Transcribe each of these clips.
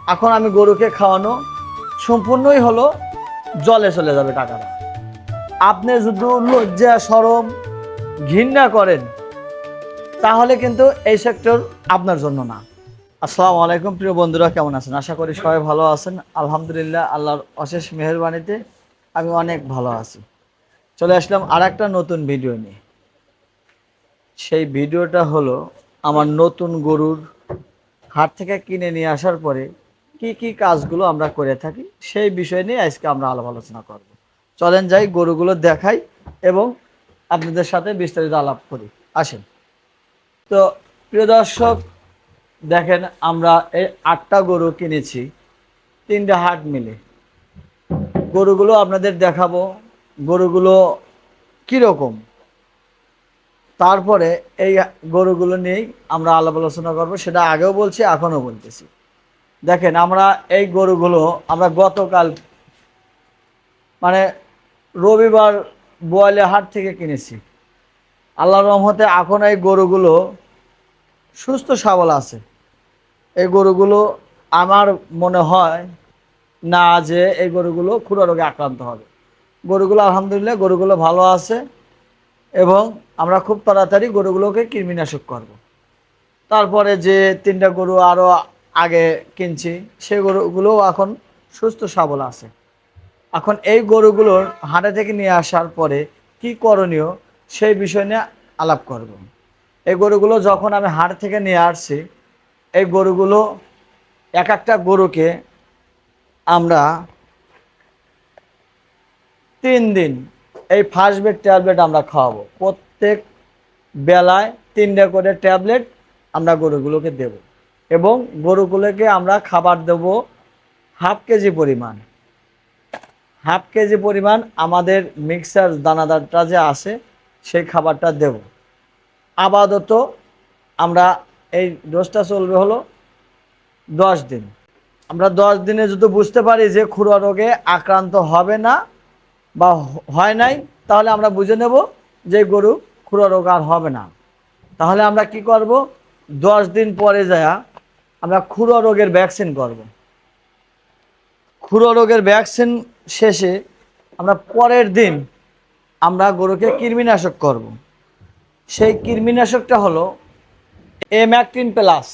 এখন আমি গরুকে খাওয়ানো সম্পূর্ণই হলো জলে চলে যাবে টাকাটা। আপনি যদি লজ্জা শরম ঘৃণা করেন তাহলে কিন্তু এই সেক্টর আপনার জন্য না। আসসালামু আলাইকুম প্রিয় বন্ধুরা, কেমন আছেন? আশা করি সবাই ভালো আছেন। আলহামদুলিল্লাহ, আল্লাহর অশেষ মেহেরবানিতে আমি অনেক ভালো আছি। চলে আসলাম আর একটা নতুন ভিডিও নিয়ে। সেই ভিডিওটা হলো আমার নতুন গরুর হাট থেকে কিনে নিয়ে আসার পরে কি কি কাজগুলো আমরা করে থাকি সেই বিষয় নিয়ে আজকে আমরা আলাপ আলোচনা করব। চলেন যাই, গরুগুলো দেখাই এবং আপনাদের সাথে বিস্তারিত আলাপ করি। আসেন। তো প্রিয় দর্শক, দেখেন আমরা এই 8টা গরু কিনেছি 3টে হাট মিলে। গরুগুলো আপনাদের দেখাবো, গরুগুলো কীরকম, তারপরে এই গরুগুলো নিয়েই আমরা আলাপ আলোচনা করবো। সেটা আগেও বলছি, এখনও বলতেছি। দেখেন আমরা এই গরুগুলো আমরা গতকাল মানে রবিবার বোয়ালে হাট থেকে কিনেছি। আল্লাহর রহমতে এখন এই গরুগুলো সুস্থ সবল আছে। এই গরুগুলো আমার মনে হয় না যে এই গরুগুলো খুরা রোগে আক্রান্ত হবে। গরুগুলো আলহামদুলিল্লাহ গরুগুলো ভালো আছে এবং আমরা খুব তাড়াতাড়ি গরুগুলোকে কৃমিনাশক করব। তারপরে যে 3টা গরু আরও আগে কিনছি সেই গরুগুলোও এখন সুস্থ সবল আছে। এখন এই গরুগুলোর হাটে থেকে নিয়ে আসার পরে কি করণীয় সেই বিষয় নিয়ে আলাপ করব। এই গরুগুলো যখন আমি হাট থেকে নিয়ে আসছি, এই গরুগুলো এক একটা গরুকে আমরা 3 দিন এই ফার্স্ট বেড ট্যাবলেট আমরা খাওয়াবো। প্রত্যেক বেলায় 3টে করে ট্যাবলেট আমরা গরুগুলোকে দেব এবং গরুগুলোকে আমরা খাবার দেব হাফ কেজি পরিমাণ আমাদের মিক্সার দানাদারটা যে আসে সেই খাবারটা দেব। আপাতত আমরা এই ডোজটা চলবে হলো 10 দিন। আমরা 10 দিনে যদি বুঝতে পারি যে খুরা রোগে আক্রান্ত হবে না বা হয় নাই, তাহলে আমরা বুঝে নেব যে গরু খুরা রোগ আর হবে না। তাহলে আমরা কি করব, 10 দিন পরে যায়া আমরা খুরা রোগের ভ্যাকসিন করব। খুরা রোগের ভ্যাকসিন শেষে আমরা পরের দিন আমরা গরুকে কৃমিনাশক করব। সেই কৃমিনাশকটা হলো এম্যাকটিন প্লাস।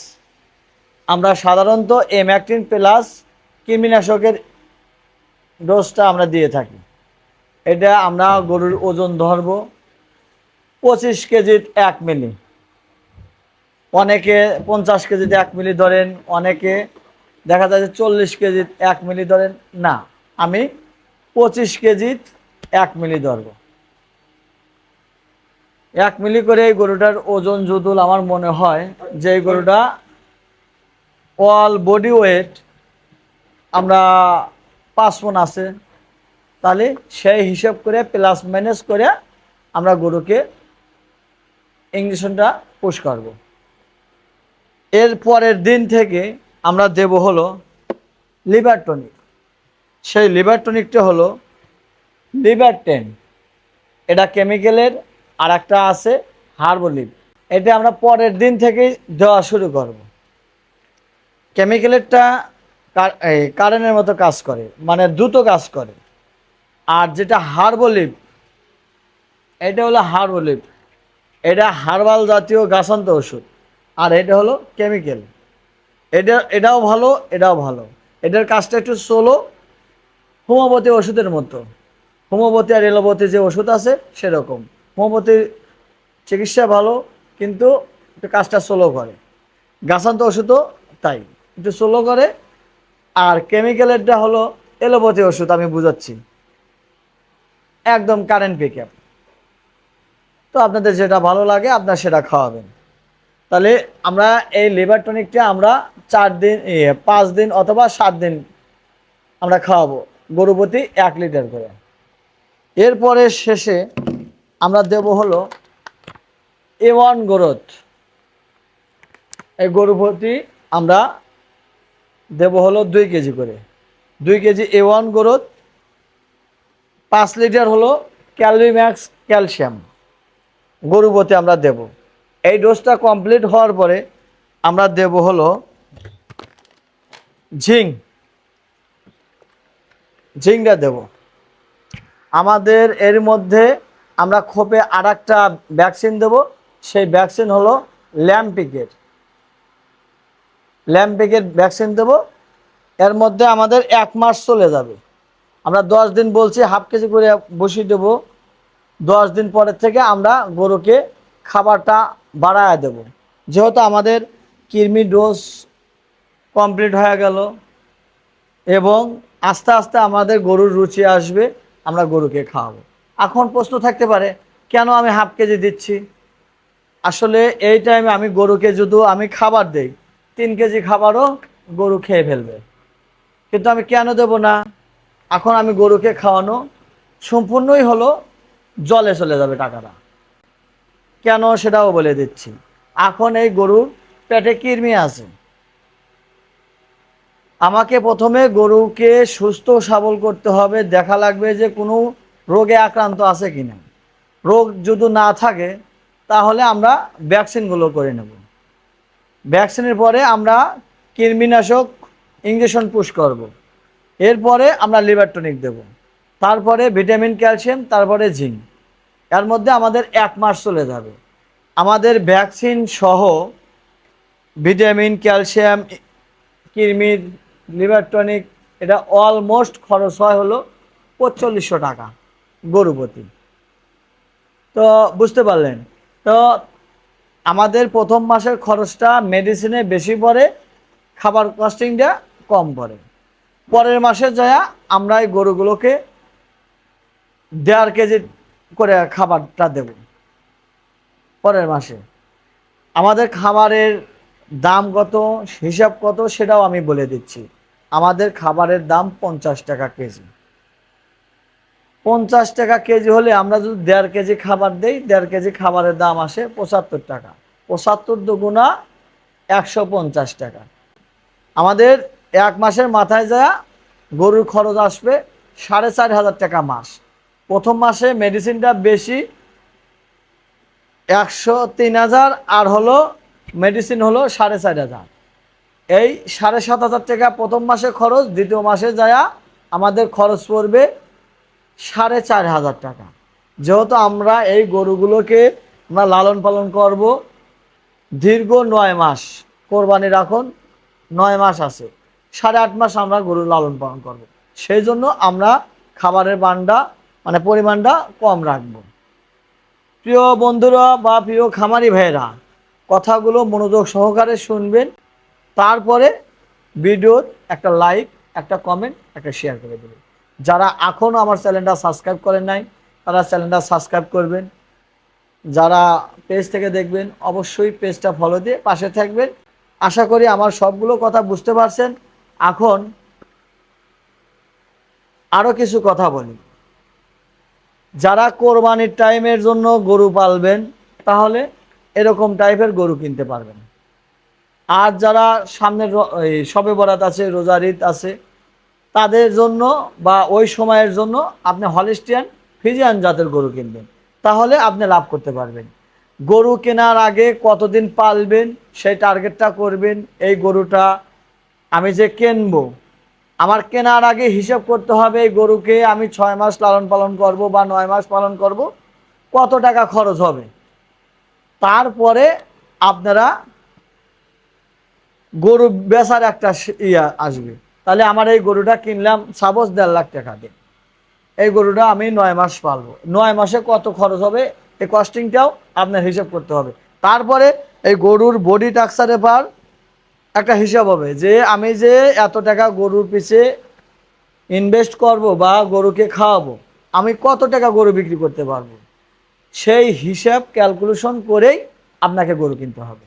আমরা সাধারণত এম্যাকটিন প্লাস কৃমিনাশকের ডোজটা আমরা দিয়ে থাকি। এটা আমরা গরুর ওজন ধরব 25 কেজির 1 মিলি। অনেকে 50 কেজিতে 1 মিলি ধরেন, অনেকে দেখা যায় যে 40 কেজির 1 মিলি ধরেন। না, আমি 25 কেজির 1 মিলি ধরব। 1 মিলি করে এই গরুটার ওজন যদি আমার মনে হয় যে এই গরুটা অল বডি ওয়েট আমরা 5 মণ আছে, তাহলে সেই হিসাব করে প্লাস মাইনাস করে আমরা গরুকে ইঞ্জেকশনটা পুশ করব। এর পরের দিন থেকে আমরা দেব হলো লিভার টনিক। সেই লিভার টনিকটা হলো লিভার 10। এটা কেমিক্যালের, আর একটা আছে হার্বোলিভ। এটা আমরা পরের দিন থেকেই দেওয়া শুরু করব। কেমিক্যালেরটা কারেন্টের মতো কাজ করে, মানে দ্রুত কাজ করে। আর যেটা হার্বোলিভ, এটা হলো হার্বোলিভ, এটা হার্বাল জাতীয় গাছান্ত ওষুধ। আর এটা হলো কেমিক্যাল। এটাও ভালো, এটাও ভালো। এটার কাজটা একটু স্লো, হোমিওপ্যাথি ওষুধের মতো। হোমিওপ্যাথি আর এলোপ্যাথি যে ওষুধ আছে সেরকম। হোমিওপ্যাথির চিকিৎসা ভালো, কিন্তু একটু কাজটা স্লো করে। গাছান্ত ওষুধও তাই, একটু স্লো করে। আর কেমিক্যালেরটা হলো এলোপ্যাথি ওষুধ, আমি বুঝাচ্ছি, একদম কারেন্ট পিকআপ। তো আপনাদের যেটা ভালো লাগে আপনারা সেটা খাওয়াবেন। তাহলে আমরা এই লিভার টনিকটা আমরা 4 দিন 5 দিন অথবা 7 দিন আমরা খাওয়াবো, গরু প্রতি 1 লিটার করে। এরপরে শেষে আমরা দেব হলো A1 গ্রোথ। এই গরু প্রতি আমরা দেব হলো 2 কেজি করে। 2 কেজি A1 গ্রোথ, 5 লিটার হলো ক্যালরিম্যাক্স ক্যালসিয়াম গরু প্রতি আমরা দেব। এই ডোজটা কমপ্লিট হওয়ার পরে আমরা দেব হলো ঝিঙ্ক, ঝিঙ্কটা দেব। আমাদের এর মধ্যে আমরা খোপে আর একটা ভ্যাকসিন দেব, সেই ভ্যাকসিন হলো ল্যাম্পিকের ভ্যাকসিন দেব। এর মধ্যে আমাদের 1 মাস চলে যাবে। আমরা 10 দিন বলছি, হাফ কেজি করে বসিয়ে দেবো। 10 দিন পরের থেকে আমরা গরুকে খাবারটা বাড়ায় দেব। যেহেতু আমাদের কৃমি ডোজ কমপ্লিট হয়ে গেল এবং আস্তে আস্তে আমাদের গরুর রুচি আসবে, আমরা গরুকে খাওয়াবো। এখন প্রশ্ন থাকতে পারে, কেন আমি হাফ কেজি দিচ্ছি? আসলে এই টাইমে আমি গরুকে যদি আমি খাবার দেই, 3 কেজি খাবারও গরু খেয়ে ফেলবে, কিন্তু আমি কেন দেব না? এখন আমি গরুকে খাওয়ানো সম্পূর্ণই হলো জলে চলে যাবে টাকাটা। কেন সেটাও বলে দিচ্ছি। এখন এই গরুর পেটে কৃমি আছে, আমাকে প্রথমে গরুকে সুস্থ সবল করতে হবে, দেখা লাগবে যে কোনো রোগে আক্রান্ত আছে কিনা। রোগ যদি না থাকে তাহলে আমরা ভ্যাকসিনগুলো করে নেব। ভ্যাকসিনের পরে আমরা কৃমিনাশক ইঞ্জেকশন পুশ করব। এরপরে আমরা লিভার টনিক দেব, তারপরে ভিটামিন ক্যালসিয়াম, তারপরে জিঙ্ক। এর মধ্যে আমাদের 1 মাস চলে যাবে। আমাদের ভ্যাকসিন সহ ভিটামিন, ক্যালসিয়াম, কৃমির, লিভার টনিক, এটা অলমোস্ট খরচ হয় হলো 4500 টাকা গরু প্রতি। তো বুঝতে পারলেন তো, আমাদের প্রথম মাসের খরচটা মেডিসিনে বেশি পড়ে, খাবার কস্টিংটা কম পড়ে। পরের মাসে যায় আমরা এই গরুগুলোকে 1.5 কেজি করে খাবারটা দেব। পরের মাসে আমাদের খাবারের দাম কত, হিসাব কত, সেটাও আমি বলে দিচ্ছি। আমাদের খাবারের দাম 50 টাকা কেজি। 50 টাকা কেজি হলে আমরা যদি 1.5 কেজি খাবার দেই, 1.5 কেজি খাবারের দাম আসে 75 টাকা। 75 দুগুণা 150 টাকা। আমাদের 1 মাসের মাথায় যায় গরুর খরচ আসবে 4500 টাকা মাস। প্রথম মাসে মেডিসিনটা বেশি, 103,000, আর হলো মেডিসিন হলো 4500। এই 7500 টাকা প্রথম মাসে খরচ। দ্বিতীয় মাসে যায় আমাদের খরচ পড়বে 4500 টাকা। যেহেতু আমরা এই গরুগুলোকে আমরা লালন পালন করব দীর্ঘ 9 মাস, কোরবানির এখন 9 মাস আছে, 8.5 মাস আমরা গরু লালন পালন করব। সেই জন্য আমরা খাবারের বান্ডা মানে পরিমাণটা কম রাখব। প্রিয় বন্ধুরা বা প্রিয় খামারি ভাইয়েরা, কথাগুলো মনোযোগ সহকারে শুনবেন, তারপরে ভিডিওর একটা লাইক, একটা কমেন্ট, একটা শেয়ার করে দেবেন। যারা এখনও আমার চ্যানেলটা সাবস্ক্রাইব করেন নাই, তারা চ্যানেলটা সাবস্ক্রাইব করবেন। যারা পেজ থেকে দেখবেন অবশ্যই পেজটা ফলো দিয়ে পাশে থাকবেন। আশা করি আমার সবগুলো কথা বুঝতে পারছেন। এখন আরও কিছু কথা বলি। যারা কোরবানির টাইমের জন্য গরু পালবেন, তাহলে এরকম টাইপের গরু কিনতে পারবেন। আর যারা সামনের শবে বরাত আছে, রোজার ঈদ আছে, তাদের জন্য বা ওই সময়ের জন্য আপনি হলিস্টিয়ান ফ্রিজিয়ান জাতের গরু কিনবেন, তাহলে আপনি লাভ করতে পারবেন। গরু কেনার আগে কতদিন পালবেন সেই টার্গেটটা করবেন। এই গরুটা আমি যে কিনবো, আমার কেনার আগে হিসাব করতে হবে এই গরুকে আমি 6 মাস লালন পালন করব বা 9 মাস পালন করব, কত টাকা খরচ হবে। তারপরে আপনারা গরু বেচার একটা ইয়া আসবে। তাহলে আমার এই গরুটা কিনলাম সাপোজ 1.5 লাখ টাকা দিয়ে, এই গরুটা আমি 9 মাস পালবো, 9 মাসে কত খরচ হবে এই কস্টিংটাও আপনার হিসাব করতে হবে। তারপরে এই গরুর বডি স্ট্রাকচারের পর একটা হিসাব হবে যে আমি যে এত টাকা গরুর পিছে ইনভেস্ট করব বা গরুকে খাওয়াবো, আমি কত টাকা গরু বিক্রি করতে পারবো, সেই হিসাব ক্যালকুলেশন করেই আপনাকে গরু কিনতে হবে।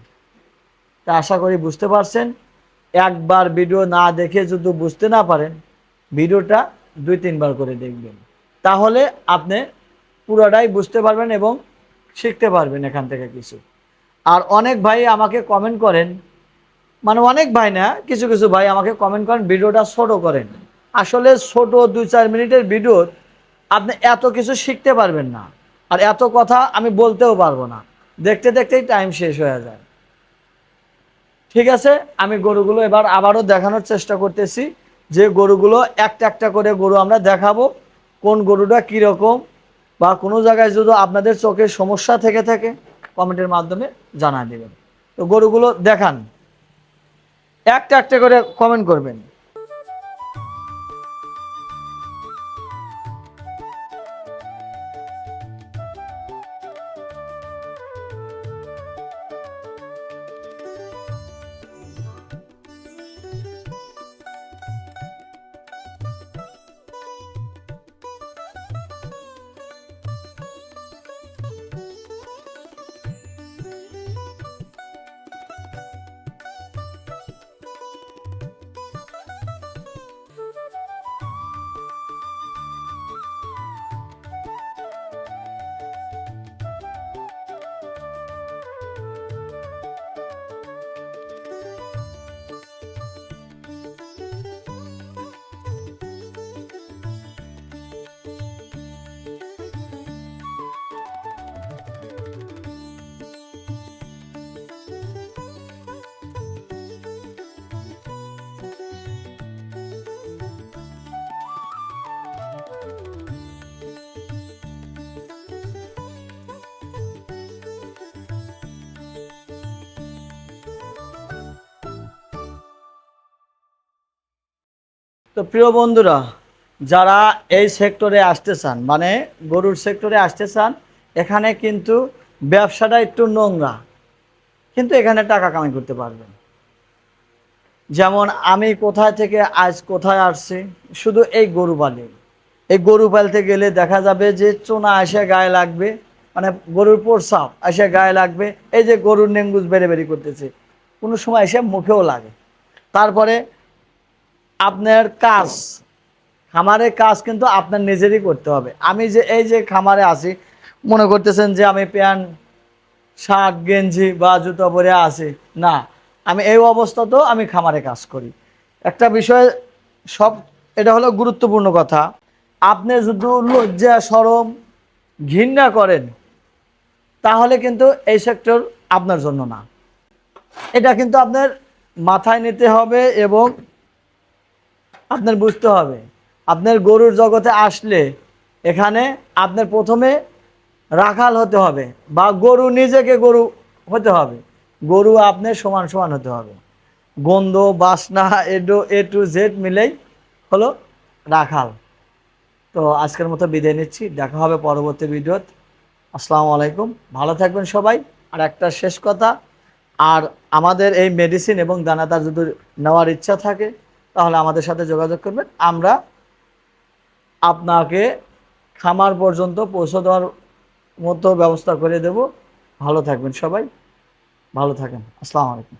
তা আশা করি বুঝতে পারছেন। একবার ভিডিও না দেখে যদি বুঝতে না পারেন, ভিডিওটা 2-3 বার করে দেখবেন, তাহলে আপনি পুরোটাই বুঝতে পারবেন এবং শিখতে পারবেন এখান থেকে কিছু। আর অনেক ভাই আমাকে কমেন্ট করেন, মানে অনেক ভাই না, কিছু কিছু ভাই আমাকে কমেন্ট করেন ভিডিওটা ছোট করেন। আসলে ছোট 2-4 মিনিটের ভিডিও আপনি এত কিছু শিখতে পারবেন না, আর এত কথা আমি বলতেও পারবো না, দেখতে দেখতেই টাইম শেষ হয়ে যায়। ঠিক আছে, আমি গরুগুলো এবার আবারও দেখানোর চেষ্টা করতেছি, যে গরুগুলো একটা একটা করে গরু আমরা দেখাবো, কোন গরুটা কীরকম, বা কোনো জায়গায় যদি আপনাদের চোখের সমস্যা থেকে থাকে কমেন্টের মাধ্যমে জানা দেবেন। তো গরুগুলো দেখান, একটা একটা করে কমেন্ট করবেন। তো প্রিয় বন্ধুরা, যারা এই সেক্টরে আসতে চান, মানে গরুর সেক্টরে আসতে চান, এখানে কিন্তু ব্যবসাটা একটু নোংরা, কিন্তু এখানে টাকা কামাই করতে পারবেন। যেমন আমি কোথায় থেকে আজ কোথায় আসছি, শুধু এই গরু পালি। এই গরু পালতে গেলে দেখা যাবে যে চোনা এসে গায়ে লাগবে, মানে গরুর প্রস্রাব এসে গায়ে লাগবে, এই যে গরুর নেঙ্গুস বেড়ে বেড়ে করতেছে, কোনো সময় এসে মুখেও লাগে। তারপরে আপনার কাজ, খামারের কাজ কিন্তু আপনার নিজেরই করতে হবে। আমি যে এই যে খামারে আছি, মনে করতেছেন যে আমি প্যান্ট শার্ট গেঞ্জি বা জুতো পরে আছি, না, আমি এই অবস্থাতেও আমি খামারে কাজ করি। একটা বিষয় সব, এটা হলো গুরুত্বপূর্ণ কথা, আপনি যদি লজ্জা শরম ঘৃণা করেন, তাহলে কিন্তু এই সেক্টর আপনার জন্য না। এটা কিন্তু আপনার মাথায় নিতে হবে এবং আপনার বুঝতে হবে। আপনার গরুর জগতে আসলে এখানে আপনার প্রথমে রাখাল হতে হবে, বা গরু নিজেকে গরু হতে হবে। গরু আপনার সমান সমান হতে হবে, গন্ধ বাসনা এ টু জেড মিলেই হলো রাখাল। তো আজকের মতো বিদায় নিচ্ছি, দেখা হবে পরবর্তী ভিডিওত। আসসালামু আলাইকুম, ভালো থাকবেন সবাই। আর একটা শেষ কথা, আর আমাদের এই মেডিসিন এবং দানাদার যদি নেওয়ার ইচ্ছা থাকে, তাহলে আমাদের সাথে যোগাযোগ করবেন, আমরা আপনাকে খামার পর্যন্ত পৌঁছে দেওয়ার মতো ব্যবস্থা করে দেব। ভালো থাকবেন সবাই, ভালো থাকেন। আসসালামু আলাইকুম।